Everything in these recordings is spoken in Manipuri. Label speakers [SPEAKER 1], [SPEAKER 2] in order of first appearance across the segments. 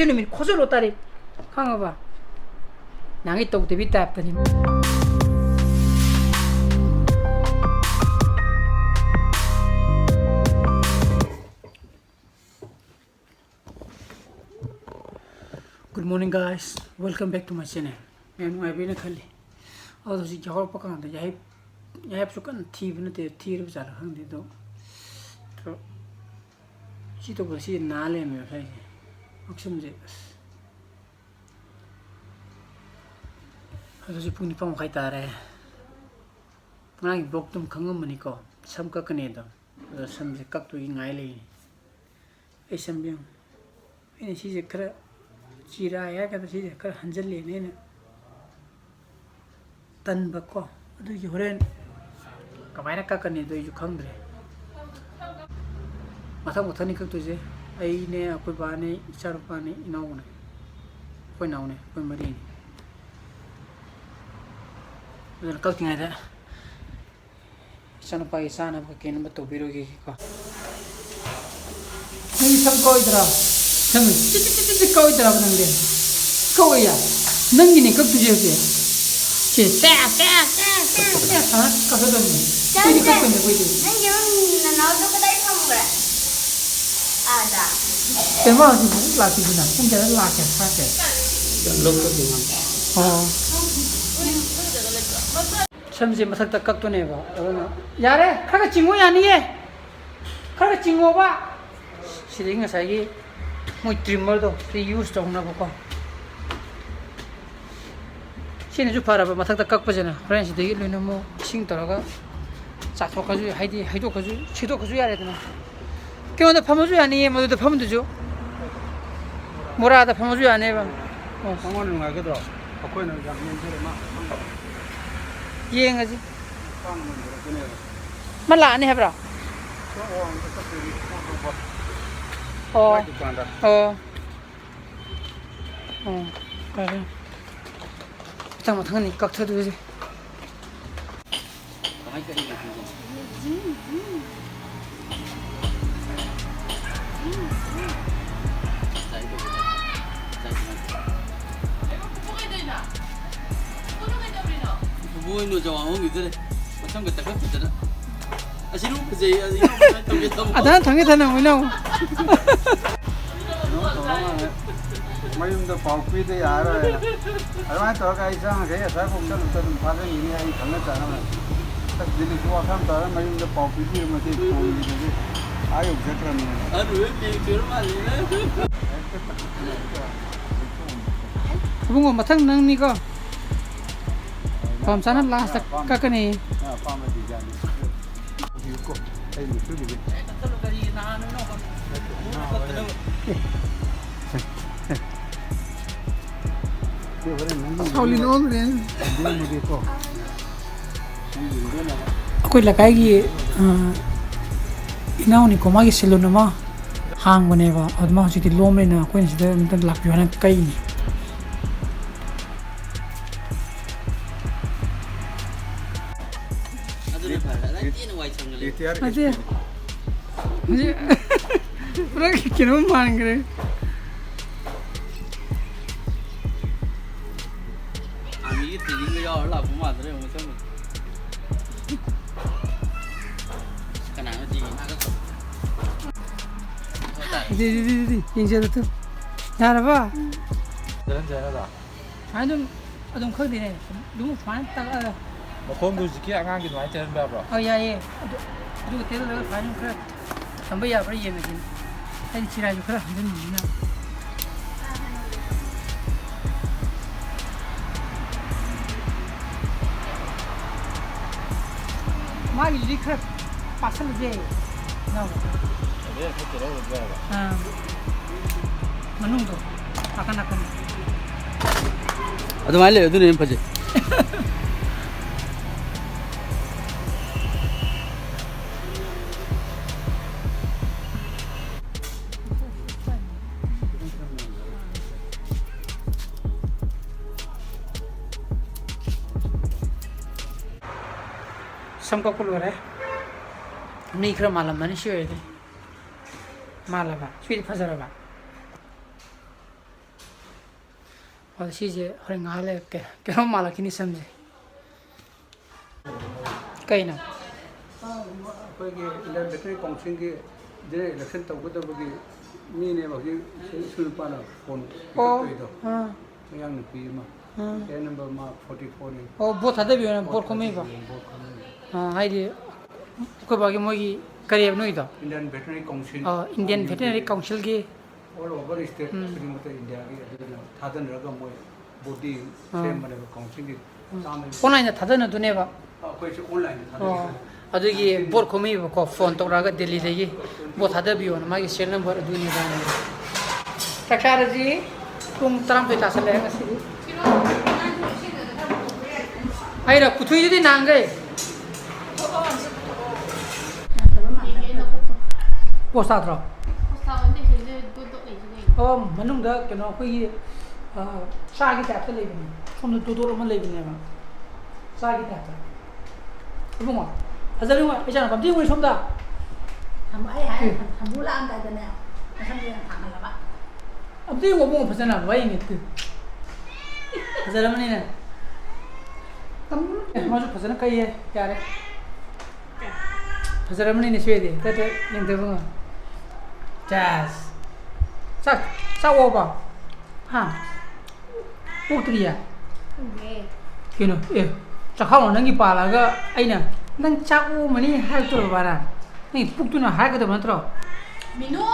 [SPEAKER 1] 이놈이 코절로 딸이 강어봐 낭이 또 대비 따더니 Good morning guys, welcome back to my channel. मैं अभी ना खाली और तो जी जगह पका ना यही सुकन थी भी ना थी भी चला हम दे तो चीज़ तो बस ये नाले में है अक्सर मुझे अभी पुनी पाँव खाई तारे मैं ब्लॉग तुम खंगम मनी को सम का कने दो सम से कब तो ये गाय ले ये सम भी ये चीज़ कर चीरा या क्या तो चीज़ कर हंजल लेने ने तन बको तो ये होरेन कमाईना का करने तो ये खंग रहे माथा मुथा निकल तुझे आई ने कोई बाने चार बाने इनाऊ ने कोई नाऊ ने कोई मरी ने उधर कल तीन आया सन पाई सान अब के नंबर तो बिरो की का नहीं सब कोई तरह सब चिच कोई तरह बन गए कोई या नंगी ने कब तुझे के चे ता हाँ कब तो नहीं तेरी कब तो कोई
[SPEAKER 2] नंगी ना नाव तो कदाई खाऊंगा आजा
[SPEAKER 1] แต่ว่าที่ผมลาที่นั่นผมจะลาแค่ค่าแค่ลงก็ดีมั้งอ๋อฉันจะมาสักตะกักตัวเนี่ยป่ะยาเร่ข้าก็จิงวยานี่ข้าก็จิงว่าสิ่งอะไรกี่มุ่งทริมเมอร์ตัวที่ยูสต์ตรงนั้นพวกเขาสิ่งที่จุดพาราป่ะมาสักตะกักป่ะเจ้านะเพราะฉะนั้นสิ่งที่ลุยน้ำมูสิ่งตัวเราก็จัดตัวก็จุให้ดีให้ตัวก็จุชิตัวก็จุยาเร่ตัวนะक्यों तो फमजू या नहीं है मुझे तो फम दो जो मोरा तो फमजू या नहीं बा
[SPEAKER 3] सामान लूँगा के तो कोई ना जाने दे मा
[SPEAKER 1] ये हैं जी मला नहीं है ब्रा ओ करे तंग मत नहीं कक्ष तो जी
[SPEAKER 4] buồn rồi cho ông người ta trong cái tập cái đó à xin lúc gì à
[SPEAKER 1] đó thằng cái thằng nào mới đâu
[SPEAKER 3] mấy ông ta bảo quy thế à rồi ở ngoài đó cái sao cái sao cũng cho tụi mình phát cái gì này thằng nó trả nó tất nhiên là qua tham tới mấy ông ta bảo quy gì mà thì bảo gì đấy ai cũng sẽ làm
[SPEAKER 4] ở đuổi đi kiểu mà gì đó
[SPEAKER 1] đúng rồi mà thằng năng mi cơผมฉันนั่นลาสักก็กันนี่เขาลินโอนเลยคุยละกันกี่อินาอุนี่ก็มากี่สิลุนมาห่างวันนี้ว่าอัดมาสิที่ล้มเลยนะคุยนี่จะมันหลักอยู่นั่นใกล้นี่अरे मुझे पूरा क्यों मांग रहे
[SPEAKER 4] आमी ये तेरी में जाओ लाभ मार रहे हो मुझे करना है जी ना तो
[SPEAKER 1] दी ये जरा तो यार बा
[SPEAKER 3] 저런 자라다
[SPEAKER 1] हाँ तुम खरीद रहे तुम फाइन तक
[SPEAKER 3] 뭐 공부 지키 안간기도 많이 되는 봐 봐.
[SPEAKER 1] 예. 그리고 때로 내가 반응 그래. 전부야 버리 예매긴. 아니 지라주 그래 안 되는 일이나. 막 일이 그래 빠슬 이제 나와.
[SPEAKER 3] 네, 그렇게 나오는 거야.
[SPEAKER 1] 아. 만ung도 아까
[SPEAKER 4] ಅದು ಮಾಡಲೇ ಅದು ನೆನಪು ಪಜೆ
[SPEAKER 1] samka kulore ni kra malam mani shwe de malaba shwe phajara ba 시제 허링 할래 그런 말을 기니 섬지 까이나
[SPEAKER 3] 거기 인디안 배터리 공신기 이제 일렉션 때부터기 미네 거기 수르파나 폰 이것도 그냥 느끼마 애 넘버 막 44네
[SPEAKER 1] 뭐 다대비는 뭐 코메바 하이디 그 바기 뭐기 그래 노이다
[SPEAKER 3] 인디안 배터리 공신
[SPEAKER 1] 인디언 베테너리 카운실기
[SPEAKER 3] all over state pretty India 다들 나가 뭐 보디 세만의 공신기
[SPEAKER 1] 온라인에 다들 눈에봐
[SPEAKER 3] 거기 온라인
[SPEAKER 1] adugi bor komi ko phone to raga delhi de bo thada bi on magi cell number duni da takara ji tung tram pe ta sale ngasi aira kuthui di nangai posta dro manung da keno koi sa gi ta le bi phone to do ma le bi ne ma sa gi ta bung 하자룡아 이잖아 밤 뛰고 있습니다.
[SPEAKER 2] 한번 올라간다더네. 무슨 방을 봐.
[SPEAKER 1] 밤 뛰고 보면 벌써나 와이네 그. 하자룡이네. 맞아 벌써나 까이에 야래. 하자룡이네 쉐디. 그때 영대봉아. 자스. 싹 와봐. 하. 어떻게야?
[SPEAKER 2] 네.
[SPEAKER 1] 그노 예. 잠깐만 너기 봐라가 아이나. nang chaku mani hal tu bara ni puk tu na hal ka de mantro
[SPEAKER 2] 민호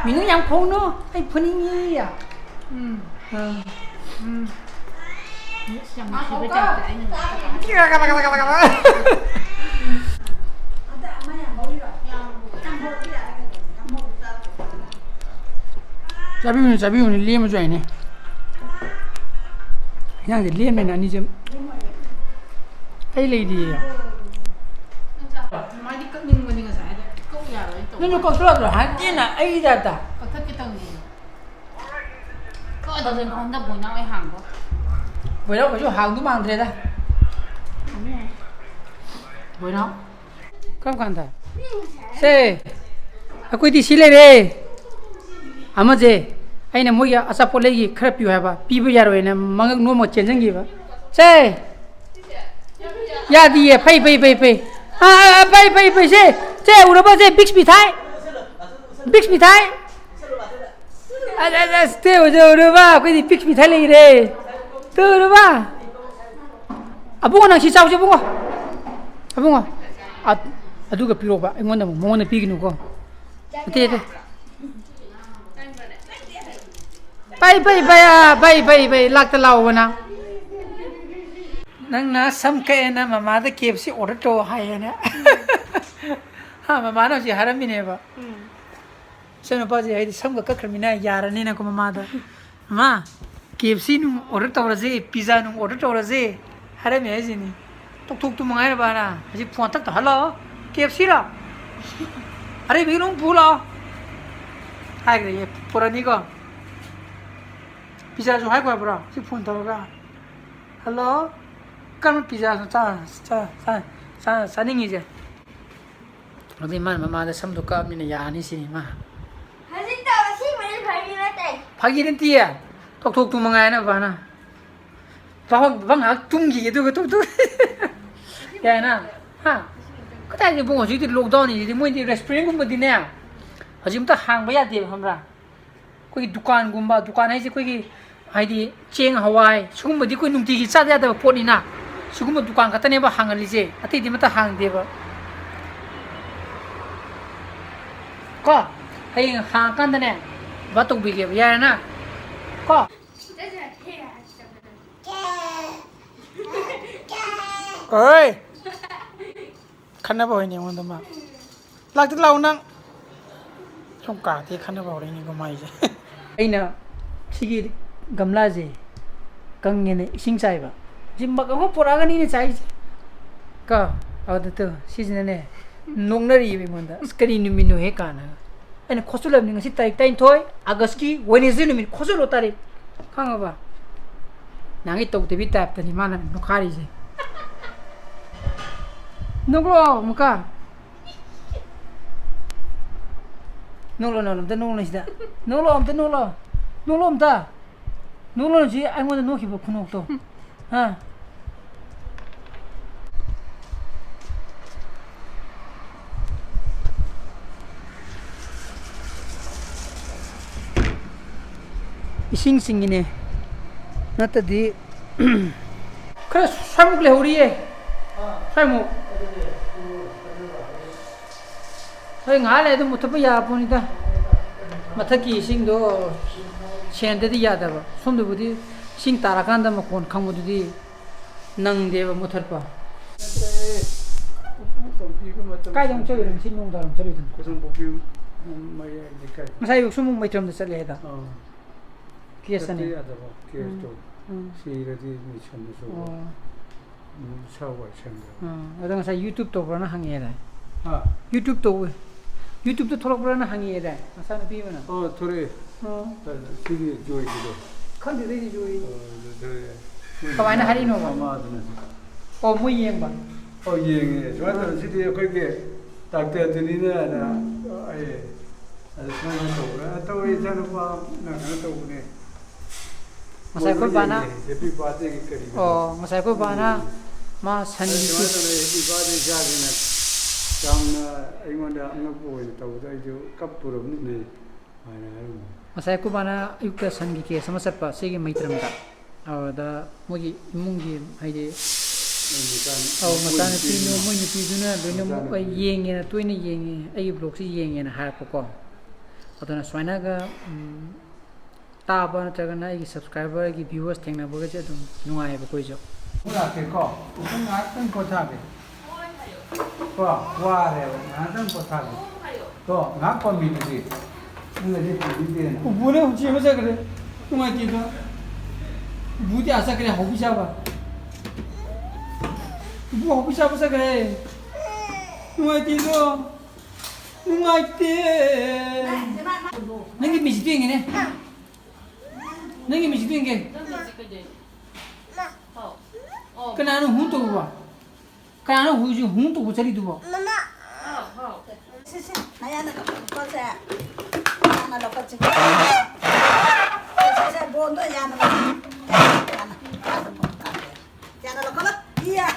[SPEAKER 1] minu yang khong no ai phani ni ya Sabi ni liam join ne yang de liam na ni jem ai lady ya
[SPEAKER 5] mai đi cất nhưng mà đi ngồi giải đấy cốc nhà rồi tổng
[SPEAKER 1] nó có số rồi hả chứ là ai ra ta
[SPEAKER 5] có thất cái tầng gì có ở đây không đã buổi nào ai hàng có
[SPEAKER 1] buổi đó có chỗ hàng tôi mang thế ta buổi đó không cần ta xe aku di sini deh ama je ai nè mua ya asa pole gi khara piu ha ba pi bu ya rồi nè mang no mo chen jang gi ba xe ya đi phây xe ủa bao xe big speed thái stay ủa ba cái gì big speed thái này đây từ ba bung nang si sao chứ bung aduga piro ba ngon na mo na pigi no ko te bai lak ta law na nang na sam ka na mama da KFC order to hai na ha mama na si haram ni ba sen ba ji ai sam ka khamina yar ni na ko mama da ma KFC nu order to raje pizza nu order to raje haram ai ji ni tok tu mangai ba na ji phone tak to hello KFC ra अरे भी लोग भूला हाय करे ये पुरानी को पिज़्ज़ा जो है कोई बड़ा सिर्फ फोन तो होगा हेलो कल मैं पिज़्ज़ा सा नहीं है अभी मान मामा दा सम तो का अपने यार नहीं सी माँ
[SPEAKER 2] 하진 또 힘을 발휘했대.
[SPEAKER 1] भागी नहीं थी यार तो तू मंगाया ना बाना बंग हाँ तुम की तो क्या है ना हाँก็ได้ที่ผมว่าที่โลกดอนนี่ที่มวยที่ร้านกุมบัดเนี่ยเขาจิมต้องห่างไปยาเดียวครับล่ะคุยดุกานกุมบัดดุกานให้สิคุยไอ้ที่เชียงฮาวายชุมบัดที่คุยนุ่งตีกิจสัตย์ยาเดียวพอดีนะชุมบัดดุกานก็ตั้งเนี่ยว่าห่างกันเลยสิอาทิตย์ที่มันต้องห่างเดียวก็ให้ห่างกันตั้งเนี่ยวัตถุบิเกบยานะก็เอ้ยขันน้าบ่อยเนี่ยมันทำไมหลักที่เรานั่งช่องกาที่ขันน้าบ่อยนี่ก็ไม่ใช่ไอ้น่ะที่กี่กำลังจะกังเงินสิ่งใจบ่จิมบักเขาปวดอะไรนี่ใจก็เอาแต่ตัวสิ่งนั้นเนี่ยนงนารีไปมันได้สกรีนมินโนเฮกันนะไอ้เนี่ยข้อสุดเลยนี่สิตายตายถอยอากาศกี่วันนี้สินี่ข้อสุดเราตายข้างบ่นางไอ้ตกเตบิตาแต่นี่มันน่ะนกขารีใช่nunglo muka nunglo nunglo nunglo nunglo 누구는 지 아이고는 놓기 뭐 군옥도 아 싱싱이네 나타디 그래 살목래 우리에 살목 ơi ngã lại tôi một thằng bây giờ bọn ta mà thằng kỳ sinh đó chen để đi ra đó xong rồi thì sinh tara can đó mà còn không một đi nâng để một thằng pa cái dòng chơi đừng sinh nông đào chơi đừng
[SPEAKER 3] có some perfume mày đi cái
[SPEAKER 1] mà sao số mông mấy trăm để lấy đó kia sao này
[SPEAKER 3] kia to xí rồi thì mình chọn được rồi sau vậy xem
[SPEAKER 1] ở đó sao YouTube tổ nó hàng gì này
[SPEAKER 3] à
[SPEAKER 1] YouTube tổ YouTube 또 돌아보려는 항의에다 아사는 비면은
[SPEAKER 3] 토레 시기 조이기도
[SPEAKER 1] 컨디 되지 조이
[SPEAKER 3] 저
[SPEAKER 1] 그만은 할인노 봐
[SPEAKER 3] 아마도는
[SPEAKER 1] 뭐 이행 봐
[SPEAKER 3] 이행에 저한테 시디에 거기에 딱때 드리는 아예 아주 소원도 또 이제는 봐 나가는 또 보네
[SPEAKER 1] masai ko bana
[SPEAKER 3] happy birthday kari
[SPEAKER 1] masai ko bana ma sangi
[SPEAKER 3] happy birthday jagina jamna ai-ngondda angapoi tawda jo kappuram ne ana haru
[SPEAKER 1] masai ko bana yukta sangi ke samasappa sege maitram da awada mogi imungi haide matana pino moi ni piduna beno mo ai yenge na toine yenge ai blog si yenge na har ko adana swaina ga taba na taga na ai subscriber gi viewers thengna boga je dum nuai ba koi jo
[SPEAKER 3] ora ke ko ngatang ko thabe wa re ngatang ko thabe to ngak ko mi ni ngai ni ni de
[SPEAKER 1] ubune uchi ma sagre nuai ti do budi asa kre hobi saba bu hobi saba sagre nuai ti do nuai te nangi mi ji ngene nangi mi ji ngene kenapa huntu ba kenapa huju huntu bu cari tu ba
[SPEAKER 2] Sisi, naya na ko sa. Ana lo ko chika. Sisi bondo ya na. Ya na lo ko. Iya.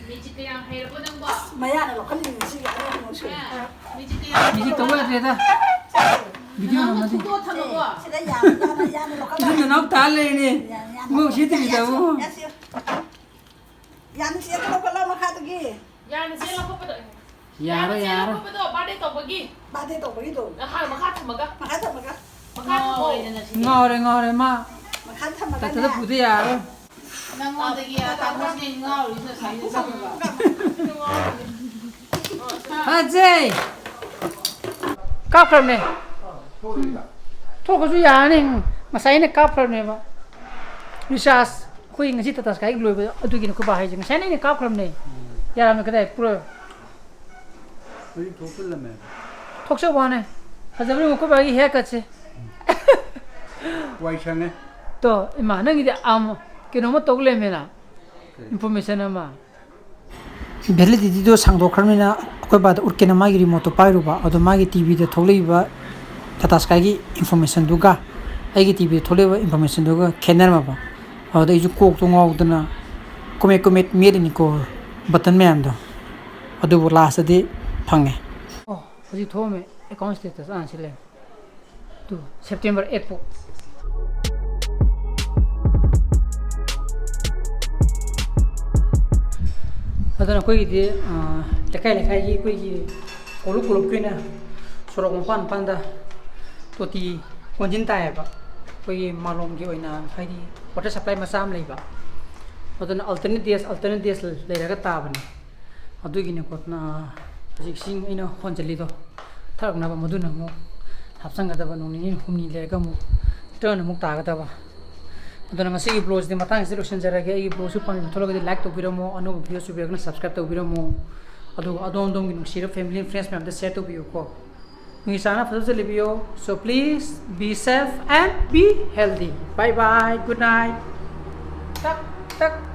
[SPEAKER 5] Mijit yang hair ko nang ba?
[SPEAKER 2] Maya na lo ko ni si ya na mo shi.
[SPEAKER 5] Mijit yang
[SPEAKER 1] Mijit tahu ya ternyata video nama tu
[SPEAKER 5] to thang ba?
[SPEAKER 2] Sida ya na lo ko.
[SPEAKER 1] itu nak tahu ini mau siapa yang tahu
[SPEAKER 2] Ya ni si ko lo ko lo ma kha tu gi.
[SPEAKER 5] Yang ni sila ko pa do.
[SPEAKER 1] yaro yaro
[SPEAKER 5] Ko pa do ba de to bagi.
[SPEAKER 2] Ba de to bagi to.
[SPEAKER 5] Ha ma kha thamaga.
[SPEAKER 2] Ma kha ta ma ka.
[SPEAKER 5] Ma kha ko.
[SPEAKER 1] ngore ma
[SPEAKER 2] Ma kha ta ma ka.
[SPEAKER 1] tak ada putih yaro
[SPEAKER 5] Nang ngod gi ta mo ni ngau ri sa sai sa ba.
[SPEAKER 1] Ajay kapal ni tu kau tu ya ni masai ni kapal ni ba Risas kui ngasi tatas kai gloi ba adu gini ko ba hai jeng sai ni kapal ni ya ram kedai pura
[SPEAKER 3] 이 도플라메
[SPEAKER 1] 톡쇼 바네 하자브리 먹고 바기 해야겠지
[SPEAKER 3] 와이샹에
[SPEAKER 1] 또 이마는 이제 암 그놈은 똑래면아 인포메이션 아마 벨리디도 상도 그러면은 거기 봐도 우르케나 마기 리모트 파이루바 어도 마기 TV도 돌리바 타타스카기 인포메이션 두가 아기 TV 돌리바 인포메이션 두가 캐나마 봐 어도 이주 꼭도 나오드나 코메 미리니고 버튼 매안도 어도 라스디 방에 어디 도움에 어카운트 스테이터스 안 실래 또 September 8 보 adana koi di lekai ji koi ji kolu kena soro kompan panda toti konjin tai ba koi malom gi oina haidi water supply masam lei ba adana alternate leiraga ta bani adu gi ne kotna sing ina khonjali do thak na ba maduna mo hapsang ga ba noni humni leiraga mo turn mo ta ga ba adana ngasi gi blogs de matang solution jara ge gi blogs pan tholo ge like to biramo anu video su biragna subscribe to biramo adu adon gi share family and friends me am the share to bi ko ngi sana phase le bio so please be safe and be healthy bye bye good night tak